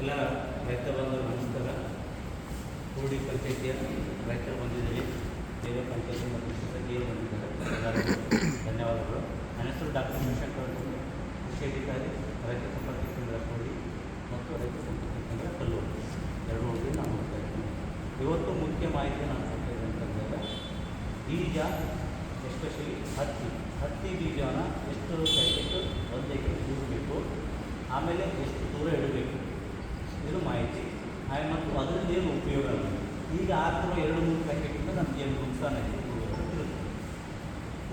ಎಲ್ಲ ರೈತ ಬಂಧುಗಳು ನಮಸ್ಕಾರ. ಕೂಡಿ ಪಂಚಾಯಿತಿಯ ರೈತರು ಬಂದಿದ್ದೀರಿ, ಬೇರೆ ಪಂಚಾಯಿತಿ ಮತ್ತು ಸೊಸೈಟಿಯರು ಬಂದಿದ್ದಾರೆ. ಎಲ್ಲರಿಗೂ ಧನ್ಯವಾದಗಳು. ನನ್ನ ಹೆಸರು ಡಾಕ್ಟರ್ ಶಿವಶಂಕರ್, ಕೃಷಿ ಅಧಿಕಾರಿ, ರೈತ ಸಂಪರ್ಕ ಕೇಂದ್ರ ಕೂಡಿ ಮತ್ತು ರೈತ ಸಂಪರ್ಕ ಕೇಂದ್ರ ಕಲ್ಲೂರು ಎರಡು ಹೋಗಿ ನಾನು ಹೋಗ್ತಾ ಇದ್ದೀನಿ. ಇವತ್ತು ಮುಖ್ಯ ಮಾಹಿತಿ ನಾನು ಕೊಡ್ತೇನೆ ಅಂತಂದರೆ ಬೀಜ, ಎಸ್ಪೆಷಲಿ ಹತ್ತಿ ಬೀಜನ ಎಷ್ಟು ಪ್ಯಾಕೆಟ್ ಒಂದು ಎಕರೆ ಇಡಬೇಕು, ಆಮೇಲೆ ಎಷ್ಟು ದೂರ ಇಡಬೇಕು, ಇದು ಮಾಹಿತಿ. ಮತ್ತು ಅದರಿಂದ ಏನು ಉಪಯೋಗ ಆಗುತ್ತೆ. ಈಗ ಆಗ್ತಿರೋ 2-3 ಪ್ಯಾಕೆಟಿಂದ ನಮಗೆ ಏನು ನುಕ್ಸಾನ ಇರುತ್ತೆ.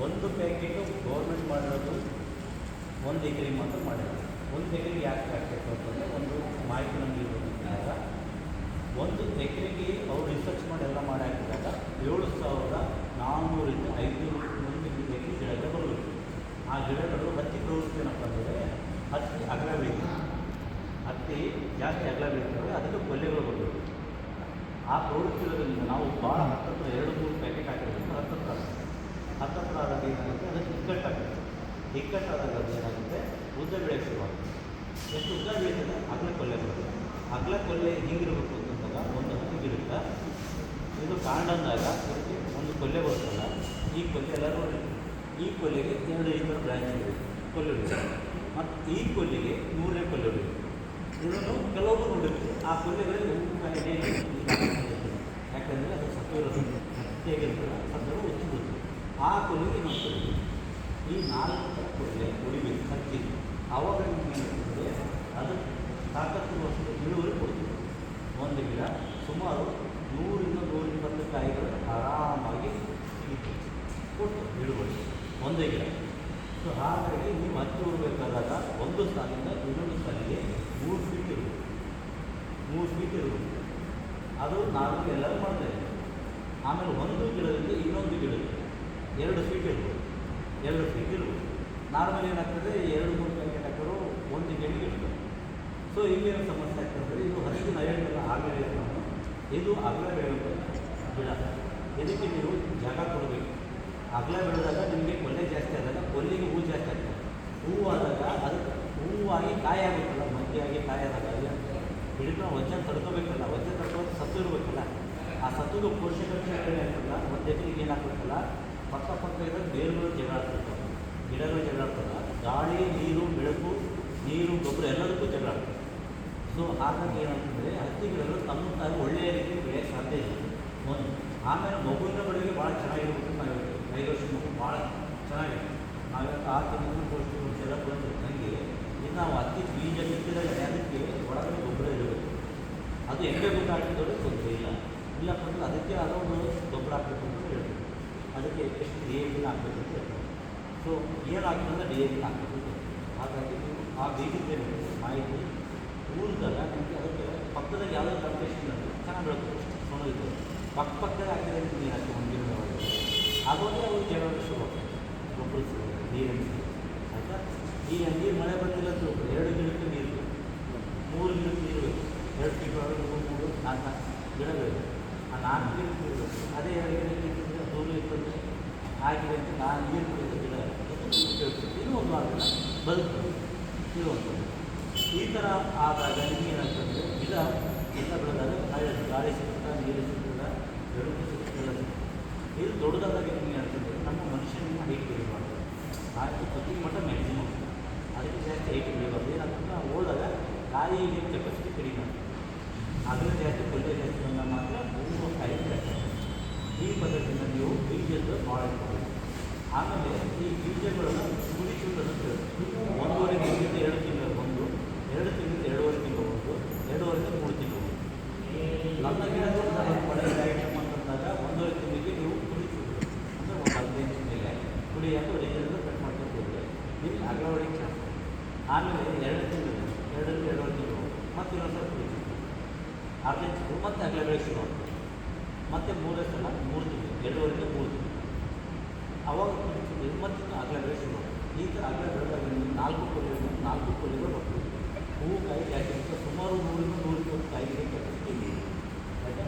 ಒಂದು ಪ್ಯಾಕೆಟು ಗೌರ್ಮೆಂಟ್ ಮಾಡಿರೋದು 1 ಎಕರೆಗೆ ಮಾತ್ರ ಮಾಡಿರೋದು. 1 ಎಕರೆಗೆ ಯಾಕೆ ಪ್ಯಾಕೆಟ್ ಅಂತಂದರೆ ಒಂದು ಮಾಹಿತಿ ನಮಗೆ ಇರೋದ್ರಿಂದ 1 ಎಕರೆಗೆ ಅವರು ರಿಸರ್ಚ್ ಮಾಡಿ ಎಲ್ಲ ಮಾಡಿ ಹಾಕಿದಾಗ 7,400ರಿಂದ 500 ಎಕರೆ ಗಿಡಗಳು ಬರಬೇಕು. ಆ ಗಿಡಗಳು ಹತ್ತಿ ಪ್ರವೃತ್ತಿ ಏನಪ್ಪ ಅಂದರೆ ಹತ್ತಿ ಅಗಲ ಬೆಳೀತದೆ. ಹತ್ತಿ ಜಾಸ್ತಿ ಅಗಲ ಬೆಳೀತವೆ, ಅದಕ್ಕೆ ಕೊಲ್ಲೆಗಳು ಬರಬೇಕು. ಆ ಪ್ರವೃತ್ತಿ ಇರೋದ್ರಿಂದ ನಾವು ಭಾಳ ಹತ್ತತ್ರ 2-3 ಪ್ಯಾಕೆಟ್ ಹಾಕಿರೋದ್ರಿಂದ ಹತ್ತತ್ರ ಆದಾಗ ಏನಾಗುತ್ತೆ, ಅದಕ್ಕೆ ಇಕ್ಕಟ್ಟಾಗುತ್ತೆ. ಇಕ್ಕಟ್ಟಾದಾಗ ಅದು ಏನಾಗುತ್ತೆ, ಉದ್ದ ಬೆಳೆಯೋಕ್ಕೆ ಶುರುವಾಗುತ್ತೆ. ಎಷ್ಟು ಉದ್ದ ಬೆಳೀತದೆ ಅಗಲ ಕೊಲ್ಲೆ ಬರುತ್ತೆ. ಅಗಲ ಕೊಲ್ಲೆ ಹಿಂಗಿರಬೇಕು ಅಂತಂದಾಗ ಒಂದು ಹತ್ತಿ ಗಿಡಕ್ಕೆ ಇದು ಕಾಂಡಂದಾಗ ಇದಕ್ಕೆ ಒಂದು ಕೊಲ್ಲೆ ಬರುತ್ತಲ್ಲ, ಈ ಕೊಲ್ಲೆ ಎಲ್ಲರೂ ಈ ಕೊಲ್ಲೆಗೆ 2 ಈ ಥರ ಬ್ರ್ಯಾಂಚ್ ಕೊಲ್ಲೆ ಮತ್ತು ಈ ಕೊಲ್ಲಿಗೆ 100ನೇ ಕೊಲ್ಲೆ ಬೇಕು. ಇದನ್ನು ಕೆಲವೊಬ್ಬರು ನೋಡಿರ್ತೀವಿ, ಆ ಕೊಲ್ಲೆಗಳಿಗೆ ಯಾಕಂದರೆ ಅದು ಸತ್ತು ಇರೋದು ಹೇಗಿರ್ತದೆ, ಸತ್ತರು ಉಚ್ಚಿಬಿಡ್ತು. ಆ ಕೊಲ್ಲಿಗೆ ನೋಡ್ತೀವಿ ಈ 4 ಕೊಲ್ಲೆ ಹೊಡಿಬೇಕು ಹತ್ತಿ. ಆವಾಗ ಏನಾಗ್ತದೆ, ಅದು ಸಾಕಷ್ಟು ವರ್ಷದ ಇಳುವರಿ ಕೊಡ್ತೀವಿ. ಒಂದು ಗಿಡ ಸುಮಾರು 100-120 ಕಾಯಿಗಳು ಆರಾಮಾಗಿ ಕೊಡ್ತದೆ ಇಳುವರಿ ಒಂದೇ ಗಿಡ. ಸೊ ಹಾಗಾಗಿ ನೀವು ಹತ್ತಿ ಉಡಬೇಕಾದಾಗ ಒಂದು ಸಾಲಿಂದ ಇನ್ನೊಂದು ಸಾಲಿಗೆ 3 ಫೀಟ್ ಇರಬೇಕು. 3 ಫೀಟ್ ಇರಬೇಕು. ಅದು ನಾವು ಎಲ್ಲರೂ ಮಾಡ್ತೇವೆ. ಆಮೇಲೆ ಒಂದು ಗಿಡದಿಂದ ಇನ್ನೊಂದು ಗಿಡಕ್ಕೆ 2 ಫೀಟ್ ಇರ್ಬೋದು. 2 ಫೀಟ್ ಇರ್ಬೋದು. ನಾರ್ಮಲ್ ಏನಾಗ್ತದೆ, 2-3 ಪ್ಯಾಕೆಟ್ ಹಾಕೋರು ಒಂದು ಗಿಡಕ್ಕೆ ಇರ್ತದೆ. ಸೊ ಇಲ್ಲೇನು ಸಮಸ್ಯೆ ಆಗ್ತದೆ, ಇದು ಹತ್ತಿನ ಹೇಳಿಲ್ಲ ಆಗಲೇ ನಾನು, ಇದು ಅಗಲ ಬೆಳೆಯುವ ಗಿಡ. ಇದಕ್ಕೆ ನೀವು ಜಾಗ ಕೊಡಬೇಕು. ಅಗಲ ಬೆಳೆದಾಗ ನಿಮಗೆ ಕೊಲ್ಲೆ ಜಾಸ್ತಿ ಆದಾಗ ಕೊಲ್ಲಿಗೆ ಹೂ ಜಾಸ್ತಿ ಆಗ್ತದೆ. ಹೂವು ಆದಾಗ ಅದಕ್ಕೆ ಹೂವಾಗಿ ಕಾಯಿ ಆಗುತ್ತಲ್ಲ, ಮಧ್ಯೆಯಾಗಿ ಕಾಯಿ ಆದಾಗ ಗಿಡಕ್ಕೆ ವಜ್ಜೆ ತಡ್ಕೋಬೇಕಲ್ಲ, ವಜ್ಜೆ ತಡ್ಕೋದು ಸತ್ತು ಇರಬೇಕಲ್ಲ. ಆ ಸತ್ತುದು ಪೋಷಕಾಂಶ ಆಗ್ತಲ್ಲ, ಒಂದು ಎಕರೆಗೆ ಏನಾಗ್ಬೇಕಲ್ಲ, ಪಕ್ಕ ಇದ್ದರೆ ಬೇರುಗಳು ಜಗಳಾಡ್ತಿರ್ತವೆ, ಗಿಡಗಳು ಜಗಳಾಡ್ತಲ್ಲ, ಗಾಳಿ, ನೀರು, ಬೆಳಕು, ನೀರು, ಗೊಬ್ಬರ ಎಲ್ಲದಕ್ಕೂ ಜಗಳಾಡ್ತದೆ. ಸೊ ಹಾಗಾಗಿ ಏನಾಗ್ತದೆ, ಹತ್ತಿ ಗಿಡಗಳು ತಮ್ಮ ತಾಯಿ ಒಳ್ಳೆಯ ರೀತಿ ಬೆಳೆಯೋಕ್ಕೆ ಸಾಧ್ಯ ಇಲ್ಲ. ಒಂದು ಆಮೇಲೆ ಮಗುವಿನ ಬಳಿಗೆ ಭಾಳ ಚೆನ್ನಾಗಿರ್ಬೇಕು. ನಾವು 5 ವರ್ಷದ ಮಗು ಭಾಳ ಚೆನ್ನಾಗಿದೆ. ನಾವೆಲ್ಲ 6 ತಿಂಗಳು ಪೋಷಕಾಂಶ ಎಲ್ಲ ಬಂದು ನನಗೆ ಇದು ನಾವು ಹತ್ತಿ ಬೀಜ ಬಿತ್ತಿದಾಗ ಅದಕ್ಕೆ ಒಳಗಡೆ ಗೊಬ್ಬರ ಇರಬೇಕು. ಅದು ಎಣ್ಣೆ ಗೊಬ್ಬರ ಹಾಕಿದವರು ತೊಂದರೆ ಇಲ್ಲಪ್ಪ ಅಂದರೆ ಅದಕ್ಕೆ ಅದೋ ಒಂದು ಗೊಬ್ಬರ ಹಾಕಬೇಕು ಅಂತ ಹೇಳ್ತೀವಿ. ಅದಕ್ಕೆ ಎಷ್ಟು DAP ಹಾಕಬೇಕು ಅಂತ ಹೇಳ್ತೀವಿ. ಸೊ ಏನು ಹಾಕಿದ್ರೆ DAP ಹಾಕಬೇಕು. ಹಾಗಾಗಿ ನೀವು ಆ ಬೀಜದ ಮಾಹಿತಿ ಊರಿದಾಗ ನಿಮಗೆ ಅದಕ್ಕೆ ಪಕ್ಕದಾಗ ಯಾವುದೇ ಕಾಂಪಿಟೇಷನ್ ಇಲ್ಲ, ಚೆನ್ನಾಗಿ ಬೆಳಕು ಸೊಣದಿತ್ತು. ಪಕ್ಕದಾಗ ಹಾಕಿದ್ರೆ ನೀರು ಹಾಕಿ ಹೊಂದಿರೋದು ಆಗೋದೇ ಅವ್ರು ಜಗಳ ಶುರುವಾಗ್ತದೆ. ಗೊಬ್ಬರ ಸಿಗೋದು, ನೀರಿನ ಸಿಗೋದು ಆಯಿತಾ. ಈಗ ನೀರು ಮಳೆ ಬಂದಿಲ್ಲ ಅಂತ 2 ಗಿಡಕ್ಕೆ ನೀರು, 3 ಗಿಡಕ್ಕೆ ನೀರು ಬೇಕು. 2 ಫೀಟ್ ಒಳಗೆ 3, 4 ಗಿಡಗಳು. ಆ 4 ಗಿಡಕ್ಕೆ ನೀರು ಬೇಕು. ಅದೇ 2 ಗಿಡಕ್ಕೆ ಇರ್ತದೆ, ದೂರ ಇರ್ತದೆ, ಹಾಕಿದೆ ಅಂತ ನಾನು ನೀರು ಕುಡಿದ ಗಿಡ ಇದು ಒಂದು ವಾರ ಬದುಕ್ತದೆ. ಇದು ಒಂದು ಈ ಥರ ಆದಾಗ ನಿಮಗೆ ಏನಾಗ್ತದೆ, ಗಿಡ ಎಲ್ಲ ಬೆಳೆದಾಗ ಗಾಳಿ ಸಿಗ್ತದೆ, ನೀರು ಸಿಗ್ತದೆ, ಬೆಳಕು ಸಿಗ್ತದೆ. ಇದು ದೊಡ್ಡದಾದಾಗ ನಿಮಗೆ ಆಗ್ತದೆ, ನಮ್ಮ ಮನುಷ್ಯನಿಗೆ ಹೈಟ್ ಬೆಳೆ ಮಾಡ್ತದೆ. ಹಾಗೆ ಪ್ರತಿ ಮಟ್ಟ ಮ್ಯಾಕ್ಸಿಮಮ್ ಅದಕ್ಕೆ ಜಾಸ್ತಿ ಹೈಟ್ ಬೆಳಿಬಾರ್ದು. ಏನಾಗ್ತದೆ, ನಾವು ಹೋದಾಗ ಗಾಳಿ ನೀರು ಕೆಪಾಸಿಟಿ ಕಡಿಮೆ ಆಗ್ತದೆ. ಅದರ ಜಾಸ್ತಿ ಕೊಲ್ಲೆ ಜಾಸ್ತಿ ಬಂದಾಗ ಮಾತ್ರ ಹೂವು ಕಾಯಿ ಜಾಸ್ತಿ. ಈ ಪದ್ಧತಿಯಿಂದ ನೀವು ಬೀಜದ ಭಾಳ ಇರ್ತದೆ. ಆಮೇಲೆ ಈ ಬೀಜಗಳನ್ನು ಕುಡಿಸುವುದನ್ನು 1.5 ತಿಂಗಳಿಂದ 2 ತಿಂಗಳು ಒಂದು, 2 ತಿಂಗಳಿಂದ 2.5 ತಿಂಗಳು ಒಂದು, 2.5-3 ತಿಂಗಳು ಒಂದು. ನನ್ನ ಗಿಡದಿಂದ ಒಳ್ಳೆಯ ಐಟಮ್ ಅಂತಂದಾಗ 1.5 ತಿಂಗಳಿಗೆ ನೀವು ಕುಡಿಸುವುದು ಅಂದರೆ ಒಂದು 15 ಮೇಲೆ ಕುಡಿ ಅಂತ ಒರಿಜಿನಲ್ ಕಟ್ ಮಾಡ್ಕೊಂಡು ಹೋದರೆ ನಿಮಗೆ ಅಗಲ ಹೊಡಿಗೆ ಚಾನ್ಸ್. ಆಮೇಲೆ 2 ತಿಂಗಳು 2-2.5 ತಿಂಗಳು ಮತ್ತು ಇನ್ನೊಂದು ಸ್ವಲ್ಪ ಕುಡಿಸುತ್ತೆ, 6 ತಿಂಗಳು ಮತ್ತು ಅಗಲ ಬೆಳೆ ಶುರು ಆಗ್ತದೆ. ಮತ್ತು 3ನೇ ಸಲ 3 ತಿಂಗಳು, 2.5-3 ತಿಂಗಳು ಅವಾಗ ಕುಡಿಸುತ್ತೆ. ಮತ್ತು ಅಗಲ ಬೆಳೆ ಶುರು ಆಗ್ತದೆ. ಈ ಥರ ಅಗಲ ಬೆಳೆದಾಗ ನಿಮಗೆ 4 ಕೊಲ್ಲಿಗಳು ಬರ್ತದೆ. ಹೂವು ಕಾಯಿ ಜಾಸ್ತಿ ಇರುತ್ತೆ. ಸುಮಾರು 100-120 ಕಾಯಿಗೆ ಕೆಪಾಸಿಟಿ ಇದೆ. ಆಯಿತಾ.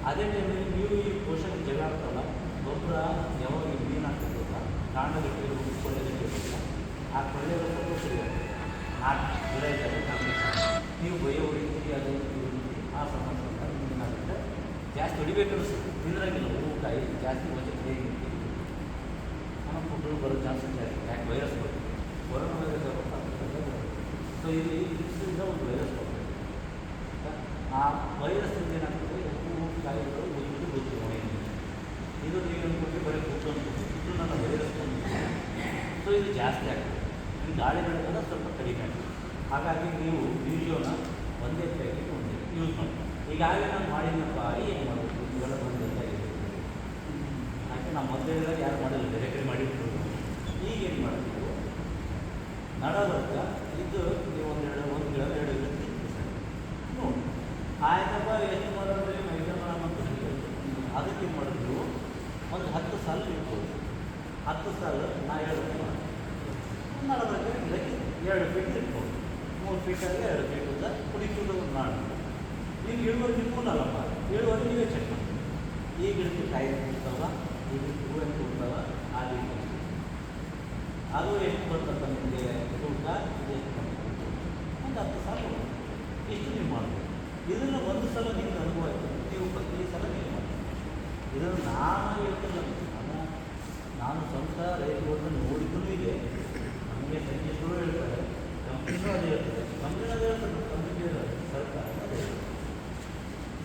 ಅದೇ ಟೈಮಲ್ಲಿ ನೀವು ಈ ಪೋಷಕ ಜಗಳಾಡ್ತಲ್ಲ, ಗೊಬ್ಬರ ಯಾವಾಗ ಮೀನು ಹಾಕ್ತಿರ್ತಲ್ಲ, ಕಾಂಡಗಟ್ಟಿರೋ ಕೊಳ್ಳೆಗಟ್ಟಿರ್ತಲ್ಲ, ಆ ಕೊಳ್ಳೆಗಳು ಸ್ವಲ್ಪ ಸರಿ ಆಗ್ತದೆ. ಆ ಗಿಡ ಇದ್ದಾಗ ನೀವು ಬಯ್ಯೋ ಹೊಡಿತೀರಿ, ಅದು ಜಾಸ್ತಿ ಹೊಡಿಬೇಕು ಅನಿಸುತ್ತೆ ತಿಂದ್ರಂಗಿಲ್ಲ ಹೂಕಾಯಿ ಜಾಸ್ತಿ ವಜನ್ ಹೇಗೆ ನಮ್ಮ ಫುಡ್ಗಳು ಬರೋ ಚಾನ್ಸಸ್ ಜಾಸ್ತಿ ಯಾಕೆ ವೈರಸ್ ಬರುತ್ತೆ ಕೊರೋನಾ ವೈರಸ್ ಬರುತ್ತೆ ಸೊ ಇಲ್ಲಿ ಲಿಪ್ಸಿಂದ ಒಂದು ವೈರಸ್ ಬರುತ್ತೆ ಆ ವೈರಸ್ಸಿಂದ ಏನಾಗ್ತದೆ ಹೂವು ಕಾಯಿಗಳು ಉಜ್ಜಿಟ್ಟು ಗೊತ್ತು ಮನೆಯಲ್ಲಿ ಇದು ನೀವು ಅಂದ್ಕೊಂಡ್ರೆ ಬರೀ ಕೂತ್ಕೊಂಡು ಇದು ನನ್ನ ವೈರಸ್ ಬಂದಿದೆ ಸೊ ಇದು ಜಾಸ್ತಿ ಆಗ್ತದೆ ಈ ಗಾಳಿ ಬೆಳೆದಾಗ ಸ್ವಲ್ಪ ಕಡಿಮೆ ಆಗ್ತದೆ ಹಾಗಾಗಿ ನೀವು ವೀಡಿಯೋನ ಒಂದೇ ಪ್ಯಾಕೆಟ್ ಒಂದೇ ಯೂಸ್ ಮಾಡಿ ಈಗಾಗಲೇ ನಾನು ಮಾಡಿದ್ನಪ್ಪ ಏನು ಮಾಡಬೇಕು ಇವೆಲ್ಲ ಬಂದಿಲ್ಲ ಯಾಕೆ ನಾವು ಮೊದಲೇ ಯಾರು ಮಾಡಿಲ್ಲ ಬೇರೆ ಕಡೆ ಮಾಡಿಬಿಟ್ಟು ಈಗೇನು ಮಾಡಬೇಕು ನಡವರ್ಗ ಇದು ನೀವು ಒಂದು ಗಿಡ 2 ಗಿಡ ನೋಡಿ ಆಯ್ತಪ್ಪ ಎಷ್ಟು ಮಾಡೋದ್ರೆ ಮೈದಾನ ಮತ್ತು ಅದಕ್ಕೆ ಏನು ಮಾಡಿದ್ರು ಒಂದು 10 ಸಾಲು ಇಟ್ಬೋದು 10 ಸಾಲು ನಾ 2 ನಡವರ್ಗ ಗಿಡಕ್ಕೆ 2 ಫೀಟ್ ಇಟ್ಬೋದು 3 ಫೀಟಲ್ಲಿ 2 ಫೀಟ್ ಉದ್ದ ಕುಡಿಕೊಂಡು ಮಾಡಿ ಈಗ ಇಳುವರಿ ನಿಮ್ಮಲ್ಲಪ್ಪ ಇಳುವರಿ ನೀವೇ ಚೆಕ್ ಮಾಡಿ ಈ ಗಿಡಕ್ಕೆ ಕಾಯಿ ಕೊಡ್ತಾವ ಈ ಗಿಡಕ್ಕೆ ಹೂವು ಕೊಡ್ತಾವ ಆ ರೀತಿ ಅದು ಎಷ್ಟು ಬರ್ತಪ್ಪ ನಿಮಗೆ ತೂಕ ಇದು ಎಷ್ಟು ಒಂದು 10 ಸಾಲ ಇಷ್ಟು ನೀವು ಮಾಡಬೇಕು ಇದನ್ನು ಒಂದು ಸಲ ನಿಮ್ಗೆ ಅನುಭವ ಆಯಿತು ನೀವು ಪ್ರತಿ ಸಲ ನೀವು ಮಾಡಿ ಇದನ್ನು ನಾನು ಹೇಳ್ತಿಲ್ಲ ನಾನು ಸ್ವಂತ ರೈತರುಗಳನ್ನು ನೋಡಿದ್ದೂ ಇದೆ ನಮಗೆ ಸೈಂಟಿಸ್ಟ್ಗಳು ಹೇಳ್ತಾರೆ ಕಂಪ್ನಿನೂ ಅದೇ ಹೇಳ್ತಾರೆ ಕಂಪ್ನಿನದೇ ಹೇಳ್ತಾರೆ ಕಂಪ್ನಿ ಸರ್ಕಾರ ಅದೇ ಹೇಳ್ತಾರೆ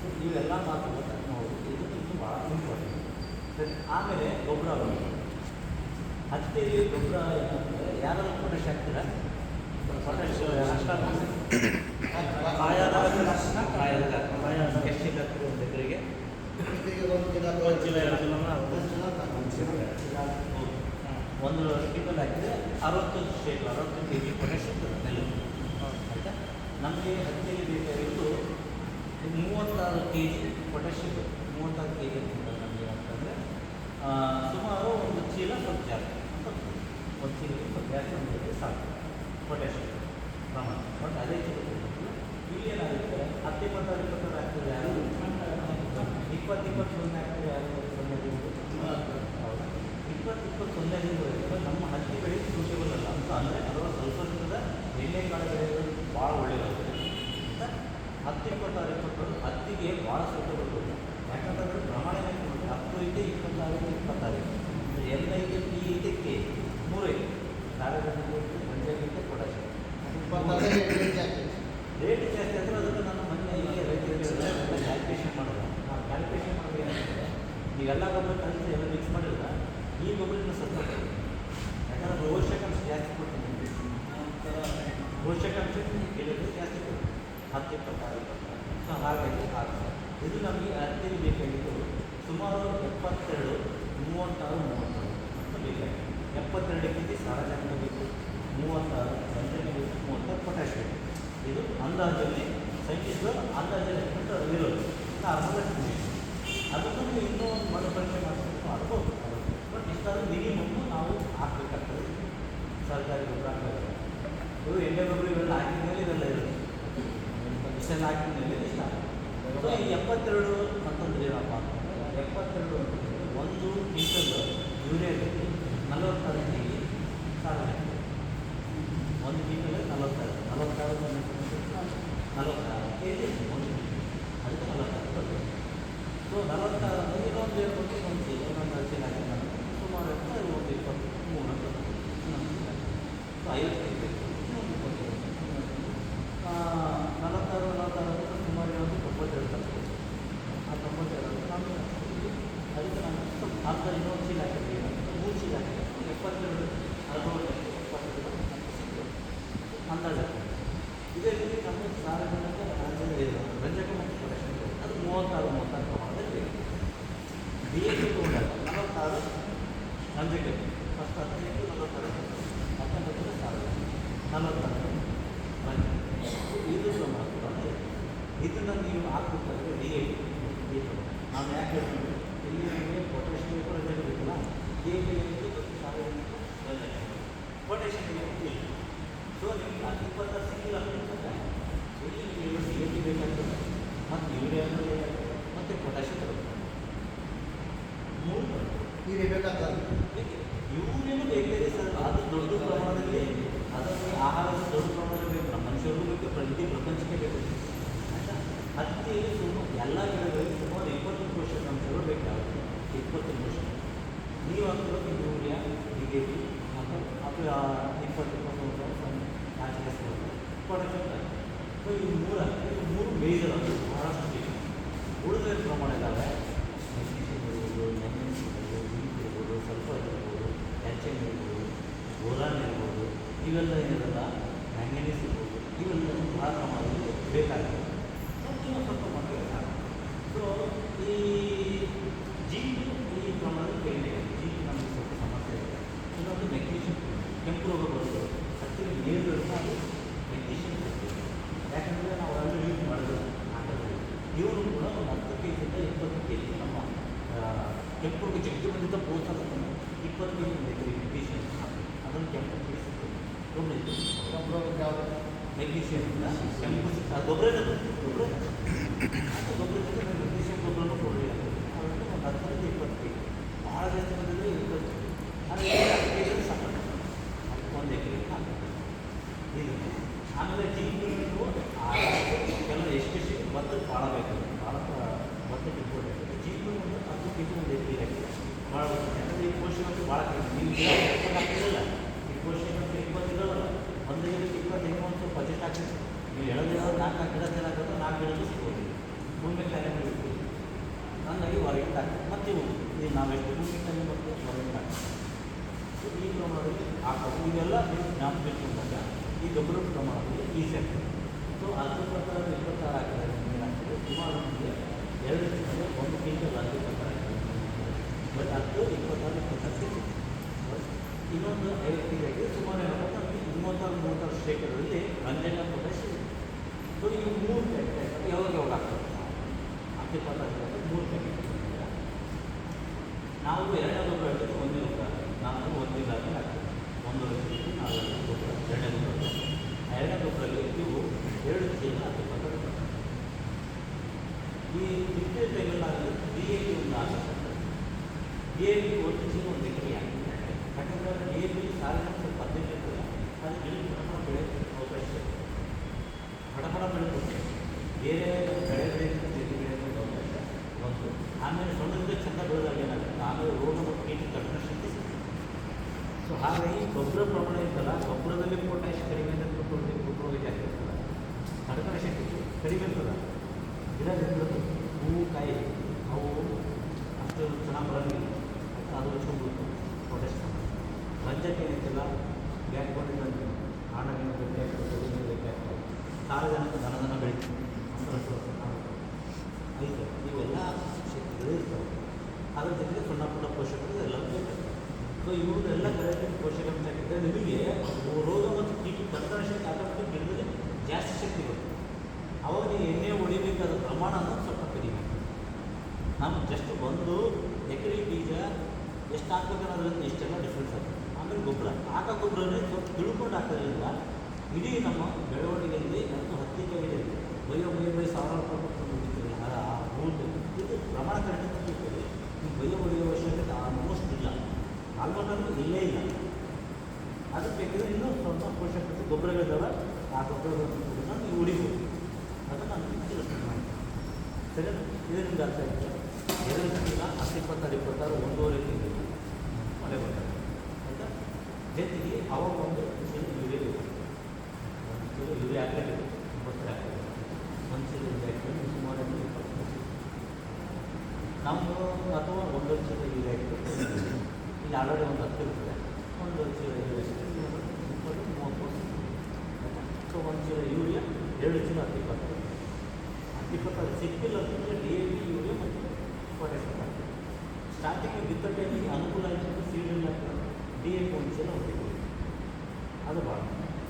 ಸೊ ಇವೆಲ್ಲ ಮಾತುಗಳು ನೋಡಿ ಇದು ಭಾಳ ಇಂಪಾರ್ಟೆಂಟ್ ಸರಿ ಆಮೇಲೆ ಗೊಬ್ಬರ ಹತ್ತಿಗೆ ಗೊಬ್ಬರ ಏನಂದರೆ ಯಾರಾದರೂ ಪೊಟ್ಯಾಶ್ ಹಾಕ್ತೀರಾ ಪೊಟ್ಯಾಶ್ ಎಷ್ಟಿಗೆ ಹಾಕ್ತೀರಿ ಒಂದು ಎಕರೆಗೆ 1 ಚೀಲ 2 ಒಂದು ಟಿಪ್ಪಲ್ಲಿ ಹಾಕಿದರೆ 60 kg ಪೊಟ್ಯಾಶ್ ಇರ್ತದೆ ನೆಲ ಆಯಿತಾ ನಮಗೆ ಹತ್ತಿಗೆ ಬೇಕಾಗಿದ್ದು 36 kg ಪೊಟ್ಯಾಶ್ ಇದೆ 36 kg ಅಂತ ನಮಗೆ ಅಂತಂದರೆ ಸುಮಾರು ಒಂದು ಚೀಲ ಸ್ವಲ್ಪ ಜಾಸ್ತಿ ಒಂದು ಚೀಲ ಸ್ವಲ್ಪ ಜಾಸ್ತಿ ಒಂದು ಸಾಕು ಪೊಟ್ಯಾಶ್ ಪ್ರಮಾಣ ಬಟ್ ಅದೇ ಚೀಲ ಇಲ್ಲಿ ಏನಾಗುತ್ತೆ 10-20 ಆಗ್ತದೆ ಯಾರು 20 ಸೊನ್ನೆ ಆಗ್ತದೆ ಯಾರು 20 ನಮ್ಮ ಹತ್ತಿ ಬೆಳೆ ಸೂಟೇಬಲ್ ಅಲ್ಲ ಅಂತ ಅಂದರೆ ಅದರ ಸ್ವಲ್ಪ ಎಣ್ಣೆ ಕಾಳು ಬೆಳೆಯೋದು ಭಾಳ ಒಳ್ಳೆಯದಾಗುತ್ತೆ ಅಂತ 10-20 ಹತ್ತಿಗೆ ಭಾಳ ಸೂಟೇಬಲ್ ಯಾಕಂತಂದರೆ ಪ್ರಮಾಣ ಏನಾಗ್ತದೆ 10 ಐತೆ 26 ಎಲ್ ಐತೆ ಪಿ ಐತೆ ಕೆ 3 ಐತೆ ಗಂಜೈತೆ ಪೊಟ್ಯಾಶ್ ರೇಟ್ ಜಾಸ್ತಿ ಆದರೆ ಅದಕ್ಕೆ ನಾನು ಮೊನ್ನೆ ಈಗ ರೈತರಿಗೆ ಕ್ಯಾಲ್ಕುಲೇಷನ್ ಮಾಡೋದು ನಾವು ಕ್ಯಾಲ್ಕುಲೇಷನ್ ಮಾಡೋದು ಏನಂದರೆ ನೀವೆಲ್ಲ ಗೊಬ್ಬರ ಕಲಿತು ಎಲ್ಲ ಮಿಕ್ಸ್ ಮಾಡಿದ್ರೆ ಈ ಗೊಬ್ಬರದಿಂದ ಸತ್ತ ಯಾಕಂದರೆ ಪೋಷಕಾಂಶ ಜಾಸ್ತಿ ಕೊಡ್ತೀನಿ ಪೋಷಕಾಂಶ ಗಿಡಗಳು ಜಾಸ್ತಿ ಕೊಡ್ತೀನಿ 10-26 ಸೊ ಹಾಗಾಗಿ ಆಗ್ತದೆ ಇದು ನಮಗೆ ಹತ್ತಿಗೆ ಬೇಕಾಗಿದ್ದು ಸುಮಾರು 72 36 ಅಂತ ಬೇಕಾಗಿದೆ 72 ಸಾರಜನಕ ಬೇಕು 36 ರಂಜಕ ಬೇಕು 30 ಪೊಟ್ಯಾಶ್ ಬೇಕು ಇದು ಅಂದಾಜಲ್ಲಿ ಸೈಂಟಿಸ್ಟ್ಗಳು ಅಂದಾಜಲ್ಲಿ ಎಕ್ಸ್ಪೆಕ್ಟ್ ಇರೋದು ನಾರ್ಮಲ್ ಅದನ್ನು ಇನ್ನೂ ಒಂದು ಮಣ್ಣು ಪರೀಕ್ಷೆ ಮಾಡಿಸ್ಬೇಕು ಮಾಡ್ಬೋದು ಬಟ್ ಇಷ್ಟಾದರೂ ಮಿನಿಮಮ್ಮು ನಾವು ಹಾಕಬೇಕಾಗ್ತದೆ ಸರ್ಕಾರಿ ಗೊಬ್ಬರ ಹಾಕಬೇಕು ಇವು ಎಣ್ಣೆ ಗೊಬ್ಬರ ಇವೆಲ್ಲ ಹಾಕಿದ ಮೇಲೆ ಇವೆಲ್ಲ ಇರುತ್ತೆ ಇಷ್ಟೆಲ್ಲ ಹಾಕಿದ ಮೇಲೆ ಇಷ್ಟ ಸೊ ಈ 72 ಅಂತಂದ್ರೆ ಏನಪ್ಪ ಅಂತಂದರೆ 72 ಅಂತಂದರೆ 1 ಕ್ವಿಂಟಲ್ ಯೂರಿಯಾದಲ್ಲಿ 46 kg ಸಾರಜನಕ 1 ಕ್ವಿಂಟಲ್ 46 kg 1 ಅದಕ್ಕೆ 46 ಬರ್ತದೆ ಸೊ 46 ಇನ್ನೊಂದು ಹೇಳ್ಕೊಂಡು ಒಂದು ಚೀಲ ಇನ್ನೊಂದು ಚೀಲ ಹಾಕಿ ಸುಮಾರು ಒಂದು 23 ಅಂತ ಸೊ 50 kg ಇನ್ನೊಂದು 46 ಸುಮಾರು ಒಂದು 92 ತರ್ಬೋದು ಆ 92 ನಾನು ಅದಕ್ಕೆ ನಾನು ಸ್ವಲ್ಪ ಅರ್ಧ ಇನ್ನೊಂದು ಚೀಲ ಹಾಕಿದ್ವಿ 3 ಚೀಲ ಹಾಕಿದ್ವಿ 72 72 ಅಂದಾಜು ಇದೇ ರೀತಿ ನಮ್ಮ ಸಾರಜನಕ ರಂಜಕ ಮತ್ತು ಪೊಟ್ಯಾಶ್ ಅದು 36 ಪ್ರಮಾಣದಲ್ಲಿ ಬೇಕು ಡಿ ಎ ಪಿ ತಗೊಂಡಾಗ 46 ರಂಜಕ ಫಸ್ಟ್ 15 46 19 ಸಾರಜನಕ 46 ಇದು ಪ್ರಮಾಣ ಇದನ್ನು ನೀವು ಹಾಕ್ಬೇಕಾದ್ರೆ ಡಿ ಎ ಪಿ ನಾವು ಯಾಕೆ ಹೇಳ್ತೀವಿ ಇಲ್ಲಿ ನಿಮಗೆ ಪೊಟ್ಯಾಶ್ ಬೇಕು ರಂಜಕ ಬೇಕಲ್ಲ ಡಿ ಎ ಪಿ ಸಾರಜನಕ ರಂಜಕ ಪೊಟ್ಯಾಶ್ ಇಲ್ಲ ಸೊ ನಿಮಗೆ 26 ಸಿಕ್ಕಿಲ್ಲ ಅಂತಂದರೆ ಇಲ್ಲಿ ನಿಮಗೆ ಡಿ ಎ ಪಿ ಬೇಕಾಗ್ತದೆ ಮತ್ತು ಯೂರಿಯಾನು ಬೇಕಾಗ್ತದೆ ಮತ್ತು ಪೊಟ್ಯಾಶ್ ಬರುತ್ತೆ 3 ಯೂರಿಯಾ ಬೇಕಾಗ್ತದೆ ಯೂರಿಯಾನು ಬೇಕಿದೆ ಸರ್ ಅದು ದೊಡ್ಡ ಪ್ರಮಾಣದಲ್ಲಿ ಅದನ್ನು ಆಹಾರದ ದೊಡ್ಡ ಪ್ರಮಾಣದಲ್ಲಿ ಬೇಕು ನಮ್ಮ ಮನುಷ್ಯರಿಗೂ ಬೇಕು ಪ್ರತಿ ಪ್ರಪಂಚಕ್ಕೆ ಬೇಕು ಆಯಿತಾ ಹತ್ತಿಯಲ್ಲಿ ಸುಮಾರು ಎಲ್ಲ ಗಿಡಗಳಿಗೆ ಸುಮಾರು 20 ಕೊಡಬೇಕಾಗುತ್ತೆ 20 ನಿಮಿಷ. ನೀವು ಹಾಕಿರೋದು ಯೂರಿಯಾ DAP ಮತ್ತು ಅಥವಾ 20-21 ನ್ಯಾಚುರಲ್ ಪ್ರೊಡಕ್ಷನ್. ಸೊ ಈ ಮೂರು ಮೇಜರ್ ಅದು ಬಹಳಷ್ಟು ಉಳಿದ ಪ್ರಮಾಣ ಇದ್ದಾವೆ. ಮೆಗ್ನೀಷಿಯಮ್ ಇರ್ಬೋದು, ಮ್ಯಾಂಗನೀಸ್ ಇರ್ಬೋದು, ಜಿಂಕ್ ಇರ್ಬೋದು, ಸಲ್ಫರ್ ಇರ್ಬೋದು, ಕ್ಯಾಲ್ಸಿಯಂ ಇರ್ಬೋದು, ಬೋರಾನ್ ಇರ್ಬೋದು, ಇವೆಲ್ಲ ಏನಿರಲ್ಲ ಮ್ಯಾಂಗನೀಸ್ ಇರ್ಬೋದು, ಇವೆಲ್ಲ ಭಾಳ ಪ್ರಮಾಣದಲ್ಲಿ ಬೇಕಾಗುತ್ತೆ. ಇನ್ನೂ ಸ್ವಲ್ಪ ಮಟ್ಟಿಗೆ ಸಾಕು. ಸೊ ಈ ಜಿಂಕ್ ಈ ಪ್ರಮಾಣದಲ್ಲಿ ಕಡಿಮೆ ಇದೆ. ಜಿಂಕ್ ನಮಗೆ ಸ್ವಲ್ಪ ಸಮಸ್ಯೆ ಇದೆ. ಇನ್ನೊಂದು ಮೆಗ್ನೀಷಿಯಮ್ ಕೆಂಪು ರೋಗ ಬರೋದು ಹತ್ತಿರ ನೀರು ಅದು ಮೆಗ್ನೀಷಿಯಮ್ ಇರ್ತದೆ. ಯಾಕಂದರೆ ನಾವು ಅಲ್ಲಿ ಯೂಸ್ ಮಾಡಿದ್ರೆ ಹಾಕಿದ್ರೆ ಇವರು ಕೂಡ ಒಂದು 10 kg 20 kg ನಮ್ಮ ಕೆಂಪು ರೋಗ ಜಗ್ಗಿ ಪ್ರೋತ್ಸಾಹವನ್ನು 20 kg ಬೇಕು ಮೆಗ್ನೀಷಿಯಮ್ ಅದನ್ನು ಕೆಂಪು ಸಿಗ್ತದೆ. ಕೆಂಪು ರೋಗಕ್ಕೆ ಯಾವುದು ಮೆಗ್ನೀಷಿಯಮ್ನ ಕೆಂಪು ಗೊಬ್ಬರ ಗೊಬ್ಬರದಿಂದ ಮೆಗ್ನೀಷಿಯಮ್ ಗೊಬ್ಬರನೂ ಕೊಡಲಿ ಅದನ್ನು ಒಂದು 10 20 kg ಭಾಳ ಜಾಸ್ತಿ ಬಂದಿದ್ರೆ 20 ಆದರೆ 10 kg ಸಾಕು 1 ಎಕರೆಗೆ ಹಾಕಬೇಕು. ಇದು ಆಮೇಲೆ ಜಿಂಕ್ ಕೆಲವು ಎಸ್ಪೆಷಲಿ ಭತ್ತಕ್ಕೆ ಭಾಳ ಬೇಕು, ಭಾಳ ಭತ್ತಕ್ಕೆ ಇಂಪಾರ್ಟೆಂಟ್. ಜಿಂಕ್ ಒಂದು 10 kg 1 ಎಕರೆಗೆ ಹಾಕಿ ಭಾಳ ಬರ್ತದೆ. ಯಾಕಂದರೆ ಈ ಪೋಷಕಾಂಶ ಭಾಳ ನೀವು ಹಾಕಿರಲ್ಲ, ಈ ಪೋಷಕಾಂಶ 20 ಇರೋಲ್ಲ. 1 ಎಕರೆಗೆ 20 ಒಂದು ಸ್ವಲ್ಪ ಬಜೆಟ್ ಹಾಕಿದ್ರೆ ನೀವು ಎಳೆದಿರೋ 4 ಗಿಡ ಏನಾಗುತ್ತೆ 4 ಗಿಡದ್ದು ಸಿಗ್ಬೋದು. ಭೂಮಿ ಕಾರ್ಯ ಮಾಡಬೇಕು ಹಂಗಾಗಿ ಹೊರಗಿಂದ ಹಾಕ್ತೀವಿ. ಮತ್ತು ಇವು ನಾವೆಷ್ಟು ಭೂಮಿ ಕಾರ್ಯ ಮಾಡ್ತೀವಿ ಹೊರಗಿಂದ ಹಾಕ್ತೀವಿ. ಸೊ ಈ ಪ್ರಮಾಣದಲ್ಲಿ ಹಾಕೋದು ಇವೆಲ್ಲ ನೀವು ಜ್ಞಾನ ಬಿಟ್ಕೊಂಡಾಗ ಈ ಗೊಬ್ಬರ ಪ್ರಮಾಣದಲ್ಲಿ ಈಸಿ ಆಗ್ತದೆ. ಸೊ 10 ಪ್ರಕಾರ 26 ಹಾಕಿದ್ರೆ ಏನಾಗ್ತದೆ ಸುಮಾರು ನಿಮಗೆ 2 ದಿನದಲ್ಲಿ 1 ಕ್ವಿಂಟಲ್ 10 ಪ್ರಕಾರ ಬಟ್ 10 26 26 ಇನ್ನೊಂದು 5 kg ಆಗಿದೆ ಸುಮಾರು ಏನಪ್ಪ 36 ಶೇಕಡದಲ್ಲಿ ರಂಜಕ ಪೊಟ್ಯಾಷ್ ಇದೆ. ಸೊ ಇವು 3 ಪ್ಯಾಕೆಟ್ ಯಾವಾಗ ಆಗ್ತದೆ 10 25 3 ಪ್ಯಾಕೆಟ್ ನಾವು 2ನೇ ಗೊಬ್ಬರ ಹೇಳ್ತೀವಿ 1ನೇ ಗೊಬ್ಬರ ನಾವು 1 ಆಗ್ತದೆ 1 ವರ್ಷಕ್ಕೆ 4 ಗೊಬ್ಬರ 2ನೇ ಗೊಬ್ಬರ. 2ನೇ ಗೊಬ್ಬರಲ್ಲಿ ಇವು 2 kg 10 ಈ ಬಿತ್ತನೆ ಟೈಮಲ್ಲಾಗಲಿ DAP ಒಂದು ಆಗುತ್ತೆ. DAP 1 kg 1 ಎಕರೆ ಆಗುತ್ತೆ. ಯಾಕಂದರೆ DAP ಸಾರ್ವಜನಿಕ ಸ್ವಲ್ಪ 15 ಇರ್ತದೆ. ಅದು ಗಿಡ ಪಡಪಡ ಬೆಳೆ ಅವಕಾಶ ಇದೆ. ಪಡಪಡ ಬೆಳೆ ಬೇರೆ ಬೆಳೆ ಬೆಳೆಯೋದು ಜೊತೆ ಬೆಳೆಯೋದು ಅವಕಾಶ ಒಂದು. ಆಮೇಲೆ ಸೊಣ್ಣದಿಂದ ಚೆಂದ ಬೆಳೆದಾಗ ಏನಾಗುತ್ತೆ ಆಮೇಲೆ ರೋಗ ಮತ್ತು ಕೀಟ ತಕ್ಷಣ ಶಕ್ತಿ ಸಿಗ್ತದೆ. ಸೊ ಹಾಗಾಗಿ ಗೊಬ್ಬರ ಪ್ರಮಾಣ ಇರ್ತಲ್ಲ, ಗೊಬ್ಬರದಲ್ಲಿ ಪೊಟ್ಯಾಷ್ ಕಡಿಮೆ ಅಂದರೆ ಗೊಬ್ಬರ ಜಾಸ್ತಿ ಇರ್ತದೆ, ತಡ್ಕಣ ಶಕ್ತಿ ಕಡಿಮೆ ಇರ್ತದೆ. ಗಿಡ ಬೆಳೆದು ಹೂವು ಕಾಯಿ ಅವು ಅಷ್ಟು ಚೆನ್ನಾಗಿ ಬರೋಂಗಿಲ್ಲ, ಅದು ಹಚ್ಕೊಂಡ್ಬಿಡ್ತು ಪೊಟ್ಯಾಷ್ ರಂಜಕ ಏನೈತಿಲ್ಲ ಬ್ಯಾಕ್ ಬೋನಿಂದ ಆಣಗಿನ ಗಟ್ಟಿ ಆಗ್ತದೆ, ಗಟ್ಟಿ ಆಗ್ತದೆ, ಸಾರಜನಕ ದನ ಬೆಳೀತದೆ, ಐದು ಇವೆಲ್ಲ ಶಕ್ತಿಗಳು ಇರ್ತವೆ. ಅದ್ರ ಜೊತೆಗೆ ಸಣ್ಣ ಪುಟ್ಟ ಪೋಷಕರು ಎಲ್ಲ ಬೇಕಾಗ್ತದೆ. ಸೊ ಇವುಗಳೆಲ್ಲ ಕರೆಕ್ಟಾಗಿ ಪೋಷಕಾಂಶ ಹಾಕಿದ್ರೆ ನಿಮಗೆ ರೋಗ ಮತ್ತು ಕೀಟ ತಡ್ಕಣ ಶಕ್ತಿ ಆಟೋಮೆಟಿಕ್ ಗಿಡದಲ್ಲಿ ಜಾಸ್ತಿ ಶಕ್ತಿ ಬರುತ್ತೆ. ಅವಾಗ ನೀವು ಎಣ್ಣೆ ಹೊಡಿಬೇಕಾದ ಪ್ರಮಾಣ ಅನ್ನೋದು ಸ್ವಲ್ಪ ಕಡಿಮೆ ಆಗ್ತದೆ. ನಮ್ಗೆ ಜಸ್ಟ್ 1 ಎಕರೆ ಬೀಜ ಎಷ್ಟು ಹಾಕ್ಬೇಕನ್ನೋದ್ರಿಂದ ಇಷ್ಟೆಲ್ಲ ಡಿಫ್ರೆನ್ಸ್ ಆಗ್ತದೆ. ಆಮೇಲೆ ಗೊಬ್ಬರ ಹಾಕೋ ಗೊಬ್ಬರನೇ ಸ್ವಲ್ಪ ತಿಳ್ಕೊಂಡು ಹಾಕೋದ್ರಿಂದ ಇಡೀ ನಮ್ಮ ಬೆಳವಣಿಗೆಯಲ್ಲಿ ಮತ್ತು ಹತ್ತಿಗೆ ಬಯ್ಯೋ ಸಾವಿರಾರು ರೂಪಾಯಿ ಕೊಡ್ತಿರಲಿಲ್ಲ ಆ ರೂಟ್ ಇದು ಪ್ರಮಾಣ ಕಡಿಮೆ ಇರ್ತದೆ. ನೀವು ಬಯ್ಯೋ ಅವಶ್ಯಕತೆ ಆಲ್ಮೋಸ್ಟ್ ಇಲ್ಲ, ಆಲ್ಮೋಸ್ಟ್ ಇಲ್ಲೇ ಇಲ್ಲ. ಅದಕ್ಕೆ ಬೇಕಿದ್ರೆ ಇನ್ನೂ ಸ್ವಲ್ಪ ಪೋಷಕತೆ ಗೊಬ್ಬರಗಳಿದ್ದಾವೆ, ಆ ಗೊಬ್ಬರಗಳನ್ನು ನೀವು ಉಳಿಬೋದು. ಅದನ್ನು ನಾನು ತಿಳಿಸ್ತೀನಿ ಮಾಡಿ ಸರಿ. ಇದು ನಿಮ್ಗೆ ಅರ್ಥ ಆಯಿತು. 2 ತಿಂಗಳ 10 26 26 1.5 ತಿಂಗಳು ಮಳೆ ಬರ್ತದೆ ಆಯಿತಾ. ಜೊತೆಗೆ ಅವಾಗ ಒಂದು ಚೀಲ ಯೂರಿಯಾ ಬೇಕು, 1 ಚೀಲ ಯೂರಿಯಾ ಹಾಕಬೇಕು, 9 ಹಾಕಬೇಕು, 1 ಚೀಲ ಯೂರಿಯಾ ಹಾಕಿದ್ರೆ ಸುಮಾರು 20 ನಾವು ಅಥವಾ 1 ಚೀಲ ಯೂರಿಯಾ ಹಾಕಬೇಕು. ಇಲ್ಲಿ ಆಲ್ರೆಡಿ ಒಂದು 10 ಇರ್ತದೆ, 1 ಚೀಲ ಯೂರಿಯಾ ಹಾಕಿದ್ರೆ 20-30%. ಸೊ 1 ಚೀಲ ಯೂರಿಯಾ 2 ಚೀಲ 10 20 ಸಿಕ್ಕಿಲ್ಲ ಅಂತಂದರೆ DAP ಯೂರಿಯಾ ಮತ್ತು ಪೊಟ್ಯಾಷ್ ಹಾಕ್ತೀವಿ. ಸ್ಟಾರ್ಟಿಂಗ್ ಬಿತ್ತೋ ಟೈಮಿಗೆ ಅನುಕೂಲ ಆಯಿತು ಸೀಡ್ರಿಲ್ ಹಾಕ್ತಾರೆ DAP 1 ಚೀಲ ಹೊಡಿತೀವಿ. ಅದು ಭಾಳ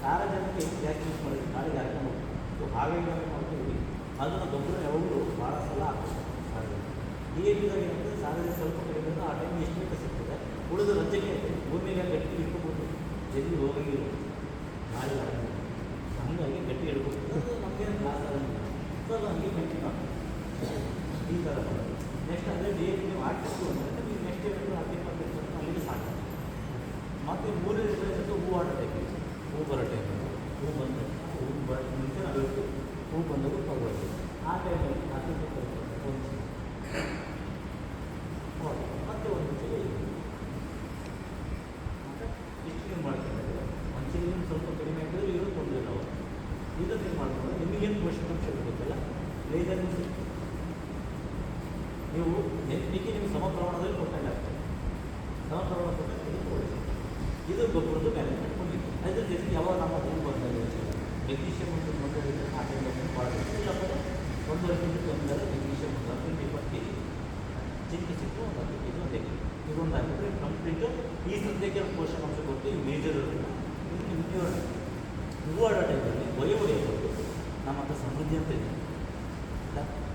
ಸಾರಜನಕ ಜಾಸ್ತಿ ಯೂಸ್ ಮಾಡಿದ್ರೆ ಗಾಳಿಗೆ ಹಾಕೊಂಡು ಹೋಗ್ತೀವಿ. ಸೊ ಹಾಗಾಗಿ ನಾವು ಮಾಡ್ತೀವಿ ಅದನ್ನು ಗೊಬ್ಬರ ಯಾವಾಗಲೂ ಭಾಳ ಸಲ ಹಾಕ್ಬೇಕು. ಸಾರಜನಕ DAPದಾಗ ಏನಂದರೆ ಸಾರಜನಕ ಸ್ವಲ್ಪ ಕಡಿಮೆ ಆ ಟೈಮಿಗೆ ಎಷ್ಟು ಬೇಕು ಸಿಗ್ತದೆ. ಉಳಿದ ರಂಜಕ್ಕೆ ಭೂಮಿಗೆ ಗಟ್ಟಿ ಇಟ್ಕೊಬೋದು, ಜಲ್ದಿ ಹೋಗಿಲ್ಲ ಗಾಳಿ ಹಾಕಿ ಹಾಗಾಗಿ ಗಟ್ಟಿ ಇಡ್ಬೋದು. ಅದು ನಮಗೇನು ಲಾಸ್ ಆಗೋಂಗಿಲ್ಲ. ಸೊ ಅದು ಹಂಗೆ ಕಂಟಿನ್ಯೂ ಆಗ್ತದೆ ಈ ಥರ ಮಾಡೋದು. ನೆಕ್ಸ್ಟ್ ಅಂದರೆ DAP ನೀವು ಹಾಕಿಸ್ತು ಅಂದರೆ ನೀವು ನೆಕ್ಸ್ಟ್ ಏನಾದರೂ 10-20% ಅಲ್ಲಿಗೆ ಸಾಕು. ಮತ್ತು 3ನೇ ದಿವಸ ಹೂ ಆಡೋ ಟೈಮ್, ಹೂ ಬರೋ ಟೈಮ್, ಹೂ ಬಂದ ಹೂ ಬರೋ ಮುಂಚೆ ನಾವು ಹೂ ಬಂದಾಗ ತಗೋಬೋದು. ಆ ಟೈಮಲ್ಲಿ 10-20% ನೀವು ಮಾಡ್ಕೊಂಡು ನಿಮಗೇನು ಪೋಷಕಾಂಶ ಗೊತ್ತಿಲ್ಲ ಲೇದರ್ ನೀವು NPK ನಿಮಗೆ ಸಮ ಪ್ರಮಾಣದಲ್ಲಿ ಕೊಟ್ಟಂಗೆ ಆಗ್ತದೆ. ಸಮ ಪ್ರಮಾಣ ಕೊಟ್ಟಂಗೆ ಇದು ಗೊಬ್ಬರದ ಮ್ಯಾನೇಜ್ಮೆಂಟ್ ಕೊಂಡಿತ್ತು. ಅದ್ರ ಜೊತೆಗೆ ಯಾವಾಗ ನಮ್ಮ ಭೂಮಿ ಬಂದಾಗ ಮೆಗ್ನೀಷಿಯಮ್ ಮತ್ತು ಮೊದಲಿಗೆ ಆ ಟೈಮಲ್ಲಿ ಭಾಳ ಇಲ್ಲಪ್ಪ 1 ವರ್ಷದಿಂದ ಒಂದರ ಮೆಗ್ನೀಷಿಯಮ್ 20 kg ಚಿಕ್ಕ ಚಿಕ್ಕ ಒಂದು 10 kg ಒಂದು ಎಕರೆ ಇದೊಂದು ಹಾಕಿದ್ರೆ ಕಂಪ್ಲೀಟು ಈ ಸದ್ಯಕ್ಕೆ ಪೋಷಕಾಂಶ ಕೊಟ್ಟು ಈ ಮೇಜರ್ ಹೂವು ಆಡೋ ಟೈಮಲ್ಲಿ ಒಯ್ಯ ಕೊಟ್ಟು ನಮ್ಮ ಹತ್ರ ಸಮೃದ್ಧಿ ಅಂತ ಇದೆ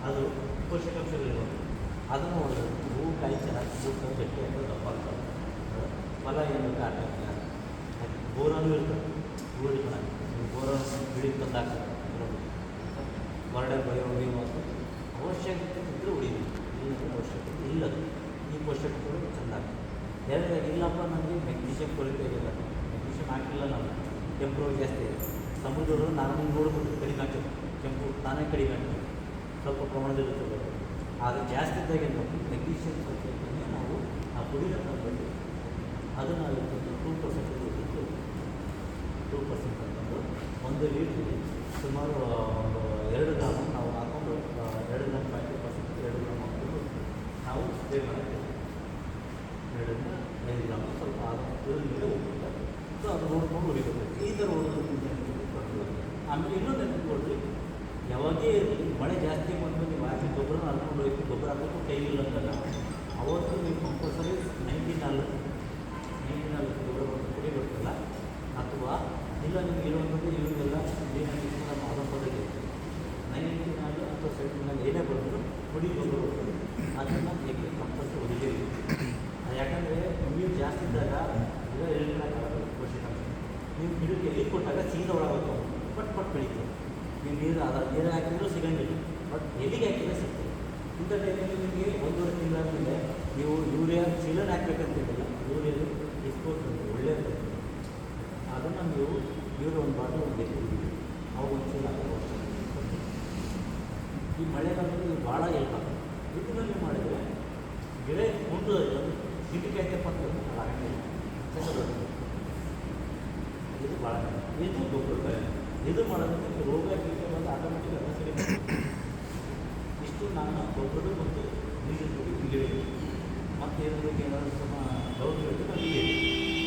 ಅದು ಪೋಷಕಾಂಶಗಳಿರೋದು ಅದನ್ನು ಹೊಡೆದು ಹೂವು ಕಾಯಿ ಚೆನ್ನಾಗಿ ಹೂವು ಗಟ್ಟಿ ಹಾಕೋದು ದಪ್ಪ ಆಗ್ತದೆ. ಫಲ ಏನು ಆಟಕ್ಕಿಲ್ಲ ಬೋರನು ಇರ್ತದೆ ಹೂವು ಹಿಡ್ಕೊಂಡು ಬೋರನ್ನು ಹಿಡಿದು ತಂದಾಗ್ತದೆ ಹೊರಡೆ ಬಯೋಗಿ ಮತ್ತು ಅವಶ್ಯಕತೆ ಇದ್ದರೆ ಉಳಿದು ಇಲ್ಲ ಅವಶ್ಯಕತೆ ಇಲ್ಲದು ಈ ಪೋಷಕಗಳು ಚೆಂದ ಆಗ್ತದೆ. ಎರಡನೇದಾಗಿ ಇಲ್ಲಪ್ಪ ನನಗೆ ಮೆಗ್ನೀಷಿಯಮ್ ಕೊರತೆ ಇರಲಿಲ್ಲ ಮೆಗ್ನೀಷಿಯಮ್ ಹಾಕಿಲ್ಲ ನಾನು ಕೆಂಪು ಜಾಸ್ತಿ ಇದೆ ಸಮುದ್ರಗಳು ನಾನು ನೋಡ್ಬೋದು ಕಡಿಮೆ ಆಗ್ತದೆ ಕೆಂಪು ನಾನೇ ಕಡಿಮೆ ಆಗ್ತದೆ ಸ್ವಲ್ಪ ಪ್ರಮಾಣದಲ್ಲಿರ್ತದೆ. ಆದರೆ ಜಾಸ್ತಿ ಇದ್ದಾಗ ಏನು ಮಾಡ್ತೀವಿ ಮೆಗ್ನೀಷಿಯಮ್ ಸಲ್ಫೇಟನ್ನು ನಾವು ಆ ಪುಡಿನ ತಂದುಬಿಟ್ಟು ಅದನ್ನು 2% ಇಟ್ಟು 2% ಅಂತಂದು 1 ಲೀಟ್ರಿಗೆ ಸುಮಾರು ಒಂದು 2 ಗ್ರಾಮ್ ನಾವು ಹಾಕೊಂಡು 2 ಗ್ರಾಮ್ 50% 2 ಗ್ರಾಮ್ ಹಾಕೊಂಡು ನಾವು ಸ್ಪ್ರೇ ಮಾಡ್ತೀವಿ. 2ರಿಂದ 5 ಗ್ರಾಮ್ ಸ್ವಲ್ಪ ಆದ ಮೇಲೆ ಹೋಗ್ಬಿಡ್ತಾರೆ. ಸೊ ಅದು ನೋಡ್ಕೊಂಡು ಹೊಡಿಬೇಕು. ಈ ಥರ ಹೊಡೆದ್ರಿಂದ ಆಮೇಲೆ ಇನ್ನೊಂದು ನೆನಪುಕೊಡ್ರಿ ಯಾವಾಗೇ ಇರಲಿ ಮಳೆ ಜಾಸ್ತಿ ಬಂದು ನೀವು ಹಾಕಿ ಗೊಬ್ಬರ ಹರ್ಕೊಂಡು ಹೋಗಿ ಗೊಬ್ಬರ ಹಾಕೋದು ಕೈಗಿಲ್ಲ ಅಂತಲ್ಲ ಅವತ್ತು ನೀವು ಕಂಪಲ್ಸರಿ 19 ಗೊಬ್ಬರ ಪುಡಿ ಬರ್ತಲ್ಲ ಅಥವಾ ಇಲ್ಲ ನಿಮ್ಗೆ ಇರುವಂಥದ್ದು ಇವೆಲ್ಲ ಏನಾಗಿ ನಮ್ಮ ಆದಂಪದಲ್ಲಿ 19 ಅಥವಾ 17 ಏನೇ ಬಂದರೂ ಪುಡಿ ಗೊಬ್ಬರ ಬರ್ತದೆ ಅದನ್ನು ಏಕೆ ಕಂಪಲ್ಸರಿ ಹೊಡಿಲೇಬೇಕು. ಯಾಕಂದರೆ ನೀರು ಜಾಸ್ತಿ ಇದ್ದಾಗ ಇಲ್ಲ ಎಳ್ಕೊಳ್ಳೋಕ್ಕಾಗಲ್ಲ ಪೋಷಕಾಂಶ ನೀವು ಗಿಡಕ್ಕೆ ಎಲ್ಲಿ ಕೊಟ್ಟಾಗ ಸೀದಾ ಒಳಗೆ ಪಟ್ ಬೆಳೀತದೆ. ನೀವು ನೀರು ನೀರು ಹಾಕಿದರೂ ಸಿಗೋಂಗಿಲ್ಲ ಬಟ್ ಎಲ್ಲಿಗೆ ಹಾಕಿದ್ರೆ ಸಿಗ್ತದೆ. ಇಂಥ ಟೈಮಲ್ಲಿ ನಿಮಗೆ 1.5 ತಿಂಗಳಾದಮೇಲೆ ನೀವು ಯೂರಿಯಾ ಚೀಲನ ಹಾಕ್ಬೇಕಂತಿಲ್ಲ ಯೂರಿಯಾ ಇಸ್ಕೋಟ್ ಒಳ್ಳೆಯದು ಅದನ್ನು ನೀವು ಯೂರಿಯಾ ಒಂದು ಬಾಟಲ್ ಒಂದು ಎತ್ತಿದ್ದೀವಿ ಅವು ಒಂದು ಚೀಲ ಹಾಕೋ ಈ ಮಳೆಗಾಲದಲ್ಲಿ ಭಾಳ ಹೆಲ್ಪ್ ಆಗ್ತದೆ. ಇದರಲ್ಲಿ ಮಾಡಿದರೆ ಗಿಡ ಮುಂದೆ ಗಿಡಕ್ಕೆ ಹಾಕಪ್ಪ ಅಂತ ಆಗಂಗಿಲ್ಲ ಇದು ಭಾಳ ಇದು ಗೊಬ್ಬರ ಇದು ಮಾಡೋದಕ್ಕೆ ರೋಗ ಕೀಟ ಬಂದು ಆಟೋಮೆಟಿಕ್ ಎಲ್ಲ ಸರಿ ಇಷ್ಟು ನಾನು ಗೊಬ್ಬರದ ಮತ್ತು ನೀರಿನ ಬಗ್ಗೆ ಮತ್ತು ಏನಾದರೂ ಸ್ವಲ್ಪ ಡೌಟ್ ಇರುತ್ತೆ ನಾನು